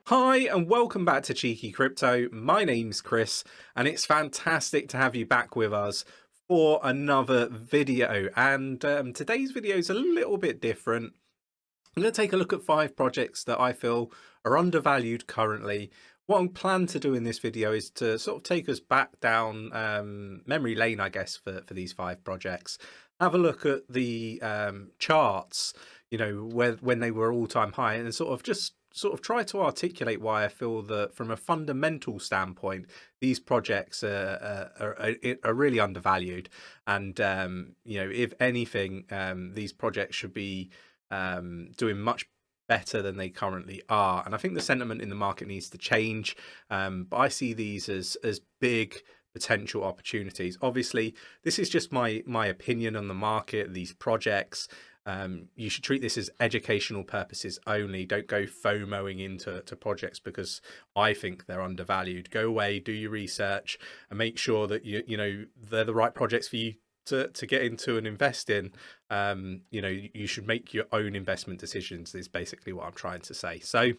Hi and welcome back to Cheeky Crypto. My name's Chris and it's fantastic to have you back with us for another video. And today's video is a little bit different. I'm going to take a look at 5 projects that I feel are undervalued currently. What I plan to do in this video is to sort of take us back down memory lane, I guess, for these 5 projects. Have a look at the charts, you know, when they were all-time high, and sort of try to articulate why I feel that from a fundamental standpoint, these projects are really undervalued. And, you know, if anything, these projects should be doing much better than they currently are. And I think the sentiment in the market needs to change. But I see these as big potential opportunities. Obviously, this is just my opinion on the market, these projects. You should treat this as educational purposes only. Don't go FOMOing into projects because I think they're undervalued. Go away, do your research, and make sure that you know they're the right projects for you to get into and invest in. You know, you should make your own investment decisions is basically what I'm trying to say. So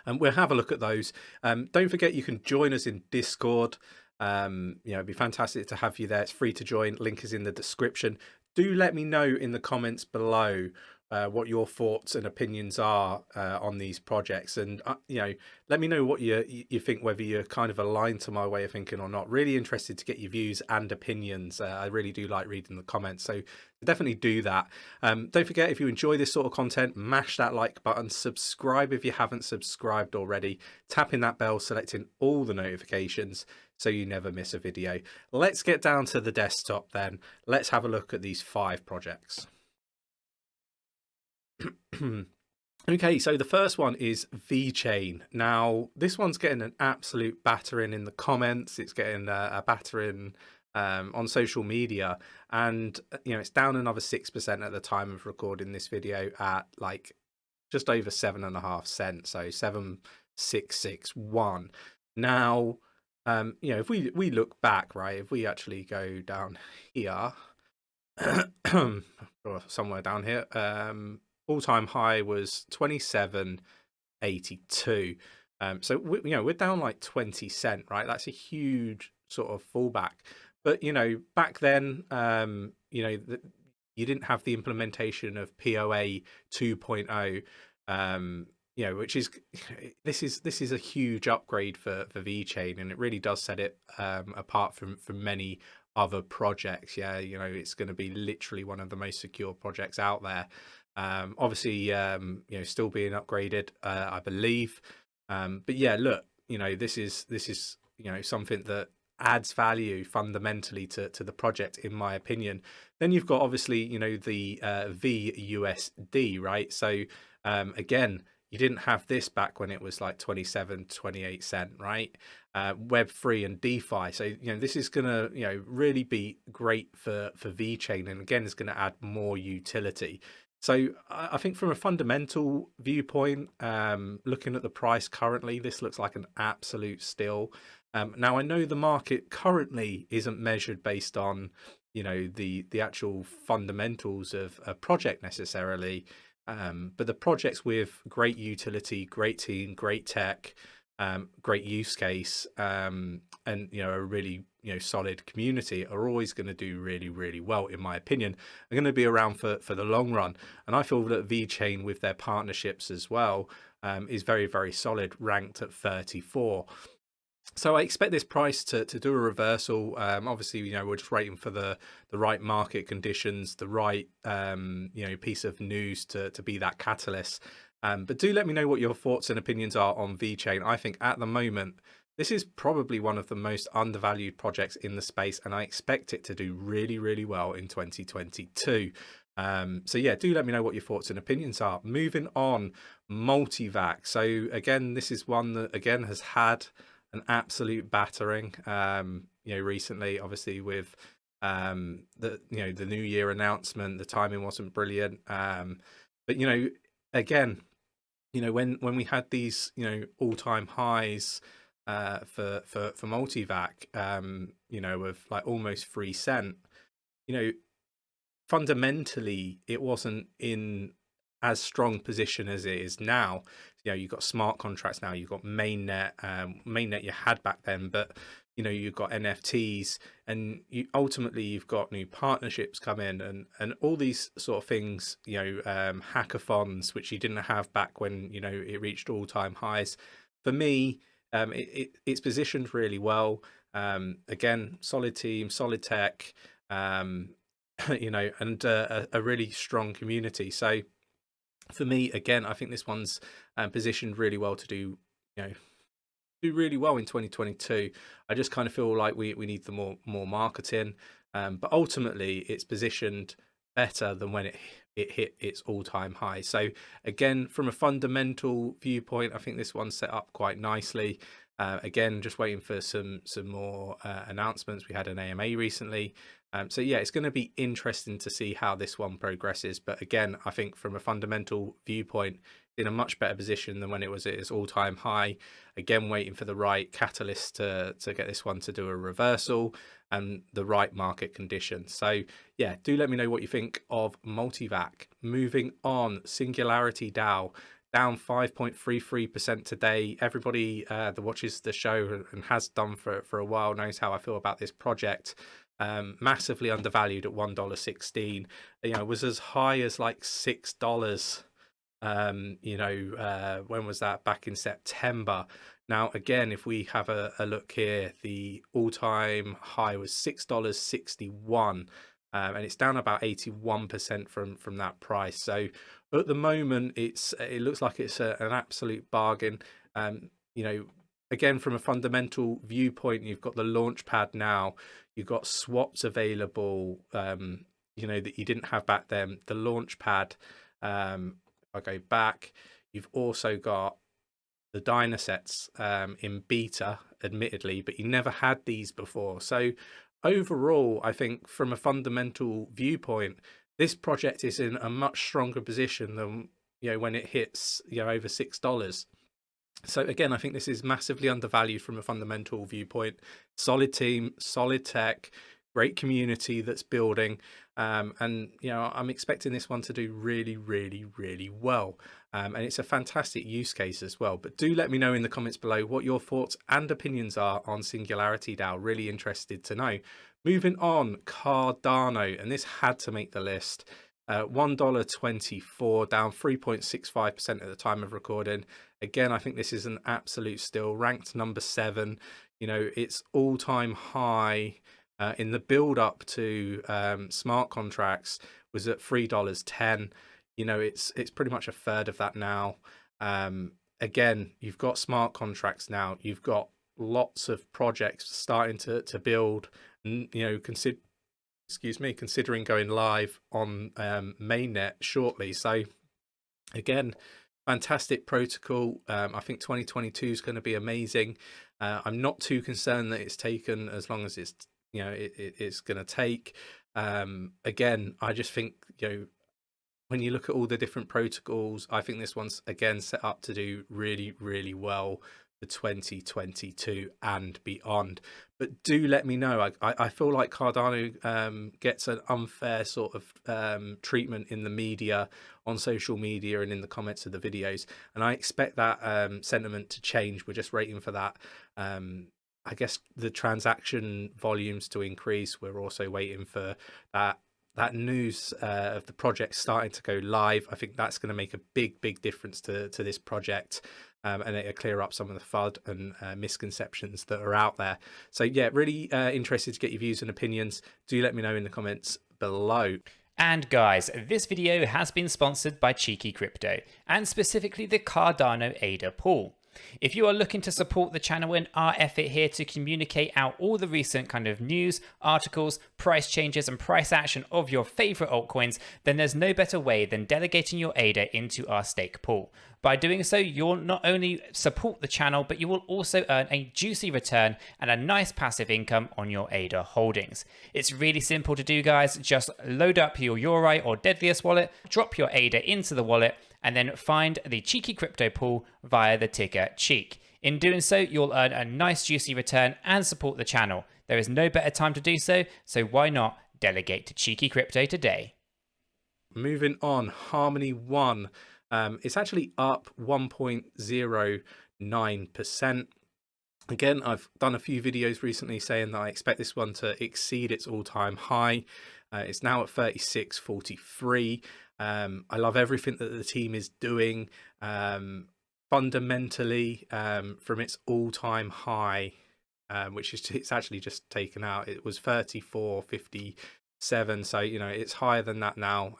we'll have a look at those. Don't forget you can join us in Discord. You know, it'd be fantastic to have you there. It's free to join. Link is in the description. Do let me know in the comments below what your thoughts and opinions are on these projects, and you know, let me know what you think, whether you're kind of aligned to my way of thinking or not. Really interested to get your views and opinions. I really do like reading the comments, so definitely do that. Don't forget, if you enjoy this sort of content, mash that like button, subscribe if you haven't subscribed already, tapping that bell, selecting all the notifications so you never miss a video. Let's get down to the desktop then. Let's have a look at these 5 projects. Okay, so the first one is VeChain. Now, this one's getting an absolute battering in the comments. It's getting a battering on social media, and you know, it's down another 6% at the time of recording this video at like just over 7.5 cents, so 7,661. Now, you know, if we look back, right, if we actually go down here, or somewhere down here, all-time high was 27.82. So you know, we're down like 20 cent, right? That's a huge sort of fallback. But you know, back then, you know, you didn't have the implementation of POA 2.0. You know, which is this is a huge upgrade for VeChain, and it really does set it apart from many other projects. Yeah, you know, it's going to be literally one of the most secure projects out there. Obviously, you know, still being upgraded, I believe. But yeah, look, you know, this is you know, something that adds value fundamentally to the project, in my opinion. Then you've got obviously, you know, the VUSD, right? So again, you didn't have this back when it was like 27, 28 cent, right? Web3 and DeFi. So, you know, this is going to, you know, really be great for VeChain. And again, it's going to add more utility. So I think from a fundamental viewpoint, looking at the price currently, this looks like an absolute steal. Now, I know the market currently isn't measured based on, you know, the actual fundamentals of a project necessarily. But the projects with great utility, great team, great tech, great use case, and you know, a really, you know, solid community are always going to do really well, in my opinion. They're going to be around for the long run, and I feel that VeChain with their partnerships as well is very solid, ranked at 34. So I expect this price to do a reversal. Obviously, you know, we're just waiting for the right market conditions, the right you know, piece of news to be that catalyst. But do let me know what your thoughts and opinions are on VeChain. I think at the moment, this is probably one of the most undervalued projects in the space, and I expect it to do really well in 2022. So yeah, do let me know what your thoughts and opinions are. Moving on, Multivac. So again, this is one that again has had an absolute battering, you know, recently, obviously with the, you know, the new year announcement. The timing wasn't brilliant, but you know, again, you know, when we had these, you know, all-time highs for Multivac, you know, of like almost 3 cent, you know, fundamentally it wasn't in as strong position as it is now. You know, you've got smart contracts now, you've got mainnet. Mainnet you had back then, but you know, you've got NFTs, and ultimately you've got new partnerships come in, and all these sort of things. You know, hackathons, which you didn't have back when, you know, it reached all-time highs. For me, it's positioned really well. Again, solid team, solid tech, you know, and a really strong community. So for me, again, I think this one's positioned really well to do, you know, do really well in 2022. I just kind of feel like we need the more marketing, but ultimately it's positioned better than when it hit its all-time high. So again, from a fundamental viewpoint, I think this one's set up quite nicely. Again, just waiting for some more announcements. We had an AMA recently. So yeah, it's going to be interesting to see how this one progresses. But again, I think from a fundamental viewpoint, in a much better position than when it was at its all-time high. Again, waiting for the right catalyst to get this one to do a reversal and the right market conditions. So yeah, do let me know what you think of Multivac. Moving on, Singularity DAO, down 5.33% today. Everybody that watches the show and has done for a while knows how I feel about this project. Massively undervalued at $1.16. You know, it was as high as like $6. You know, when was that? Back in September. Now, again, if we have a look here, the all-time high was $6.61, and it's down about 81% from that price. So at the moment, it looks like it's an absolute bargain. You know, again, from a fundamental viewpoint, you've got the launch pad now. You've got swaps available, you know, that you didn't have back then. The launch pad. I go back, you've also got the Dynasets in beta, admittedly, but you never had these before. So overall, I think from a fundamental viewpoint, this project is in a much stronger position than, you know, when it hits, you know, over $6. So again, I think this is massively undervalued from a fundamental viewpoint. Solid team, solid tech, great community that's building, and you know, I'm expecting this one to do really well, and it's a fantastic use case as well. But do let me know in the comments below what your thoughts and opinions are on Singularity DAO. Really interested to know. Moving on, Cardano, and this had to make the list. $1.24, down 3.65% at the time of recording. Again, I think this is an absolute steal, ranked number 7. You know, it's all-time high in the build up to smart contracts was at $3.10. You know, it's pretty much a third of that now. Again, you've got smart contracts now. You've got lots of projects starting to build, and, you know, considering going live on mainnet shortly. So again, fantastic protocol. I think 2022 is going to be amazing. I'm not too concerned that it's taken as long as it's, you know, it's going to take. Again, I just think, you know, when you look at all the different protocols, I think this one's again set up to do really well for 2022 and beyond. But do let me know. I feel like Cardano gets an unfair sort of treatment in the media, on social media, and in the comments of the videos, and I expect that sentiment to change. We're just waiting for that. I guess the transaction volumes to increase. We're also waiting for that news of the project starting to go live. I think that's going to make a big difference to this project, and it'll clear up some of the FUD and misconceptions that are out there. So yeah, really interested to get your views and opinions. Do let me know in the comments below. And guys, this video has been sponsored by 𝗕𝗘𝗪𝗏, and specifically the Cardano ADA pool. If you are looking to support the channel and our effort here to communicate out all the recent kind of news, articles, price changes and price action of your favorite altcoins, then there's no better way than delegating your ADA into our stake pool. By doing so, you'll not only support the channel, but you will also earn a juicy return and a nice passive income on your ADA holdings. It's really simple to do, guys. Just load up your 𝗬𝗓 or Deadliest wallet, drop your ADA into the wallet, and then find the 𝗕𝗘𝗪𝗏 pool via the ticker 𝗕𝗘. In doing so, you'll earn a nice juicy return and support the channel. There is no better time to do so, so why not delegate to 𝗕𝗘𝗪𝗏 today? moving on, Harmony One. It's actually up 1.09%. Again, I've done a few videos recently saying that I expect this one to exceed its all-time high. It's now at 36.43. I love everything that the team is doing. Fundamentally, from its all-time high, which is it's actually just taken out, it was 34.57. So it's higher than that now.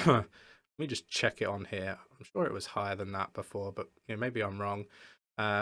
Let me just check it on here. I'm sure it was higher than that before, but maybe I'm wrong.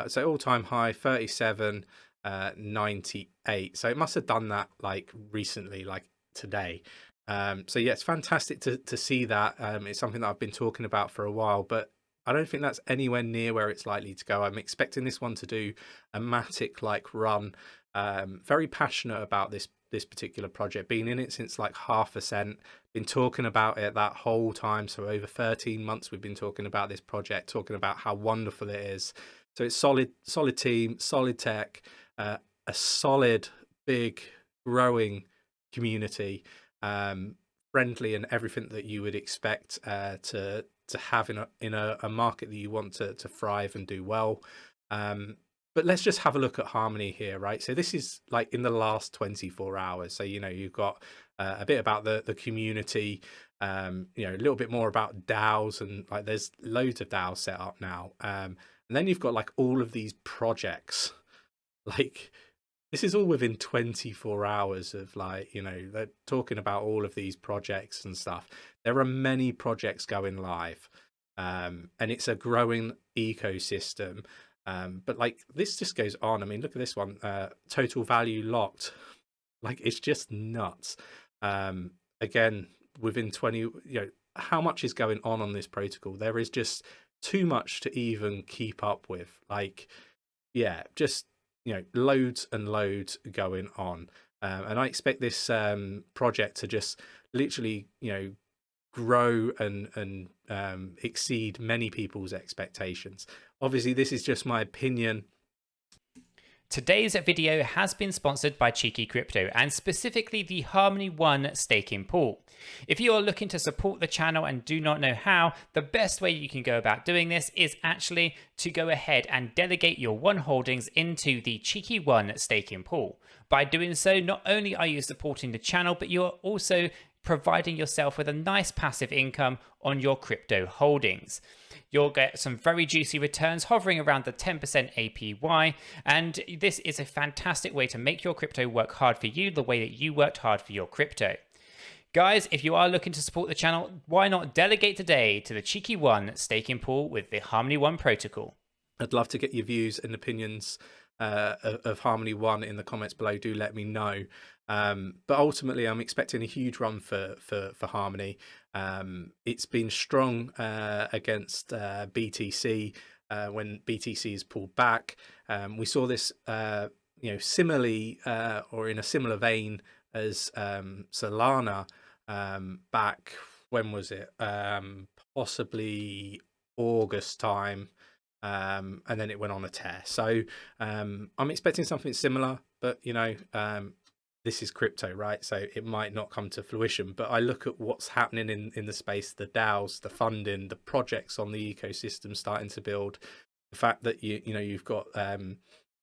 So all-time high 37.98. So it must have done that like recently, like today. So yeah, it's fantastic to see that. It's something that I've been talking about for a while, but I don't think that's anywhere near where it's likely to go. I'm expecting this one to do a Matic like run. Very passionate about this particular project, been in it since like 0.5%, been talking about it that whole time. So over 13 months we've been talking about this project, talking about how wonderful it is. So it's solid team, solid tech, a solid, big, growing community, friendly, and everything that you would expect to have in a market that you want to thrive and do well. But let's just have a look at Harmony here, right? So this is like in the last 24 hours. So you've got a bit about the community, a little bit more about DAOs, and like there's loads of DAOs set up now. And then you've got like all of these projects. Like this is all within 24 hours of like, they're talking about all of these projects and stuff. There are many projects going live, and it's a growing ecosystem. But like this just goes on. I mean, look at this one, total value locked. Like it's just nuts. Again, within 20, how much is going on this protocol? There is just too much to even keep up with. Like, yeah, just loads and loads going on, and I expect this project to just literally grow and exceed many people's expectations. Obviously this is just my opinion. Today's video has been sponsored by 𝗕𝗘𝗪𝗧 and specifically the Harmony One staking pool. If you are looking to support the channel and do not know how, the best way you can go about doing this is actually to go ahead and delegate your One holdings into the 𝗕𝗘𝗪 One staking pool. By doing so, not only are you supporting the channel, but you're also providing yourself with a nice passive income on your crypto holdings. You'll get some very juicy returns hovering around the 10% APY, and this is a fantastic way to make your crypto work hard for you the way that you worked hard for your crypto. Guys, if you are looking to support the channel, why not delegate today to the 𝗕𝗘𝗪 One staking pool with the Harmony One protocol? I'd love to get your views and opinions of Harmony One in the comments below. Do let me know. But ultimately, I'm expecting a huge run for Harmony. It's been strong against BTC when BTC is pulled back. We saw this, similarly or in a similar vein as Solana back. When was it? Possibly August time. And then it went on a tear. So I'm expecting something similar, but this is crypto, right? So it might not come to fruition, but I look at what's happening in the space, the DAOs, the funding, the projects on the ecosystem starting to build, the fact that you've got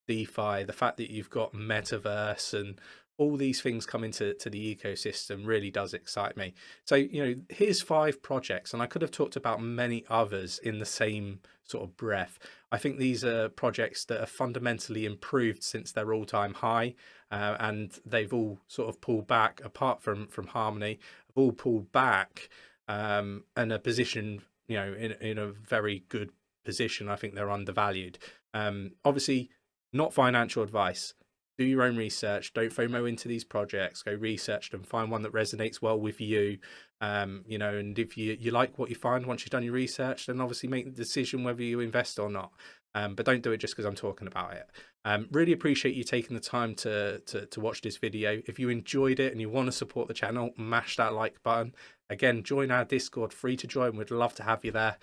DeFi, the fact that you've got metaverse, and all these things coming to the ecosystem really does excite me. So, here's 5 projects, and I could have talked about many others in the same sort of breath. I think these are projects that are fundamentally improved since their all-time high, and they've all sort of pulled back, apart from Harmony, have all pulled back and are positioned, in a very good position. I think they're undervalued. Obviously, not financial advice. Do your own research. Don't FOMO into these projects. Go research them. Find one that resonates well with you. And if you like what you find once you've done your research, then obviously make the decision whether you invest or not. But don't do it just because I'm talking about it. Really appreciate you taking the time to watch this video. If you enjoyed it and you want to support the channel, mash that like button. Again, join our Discord, free to join. We'd love to have you there.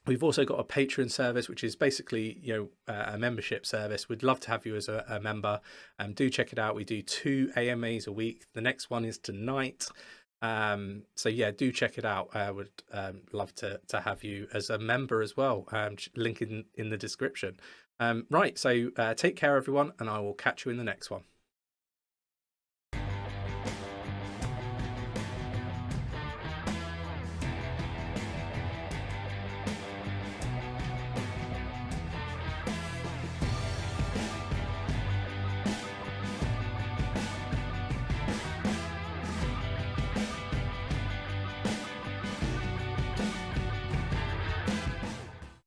We've also got a Patreon service, which is basically, a membership service. We'd love to have you as a member. Do check it out. We do 2 AMAs a week. The next one is tonight. So yeah, do check it out. I would love to have you as a member as well. Link in the description. Right, so take care everyone, and I will catch you in the next one.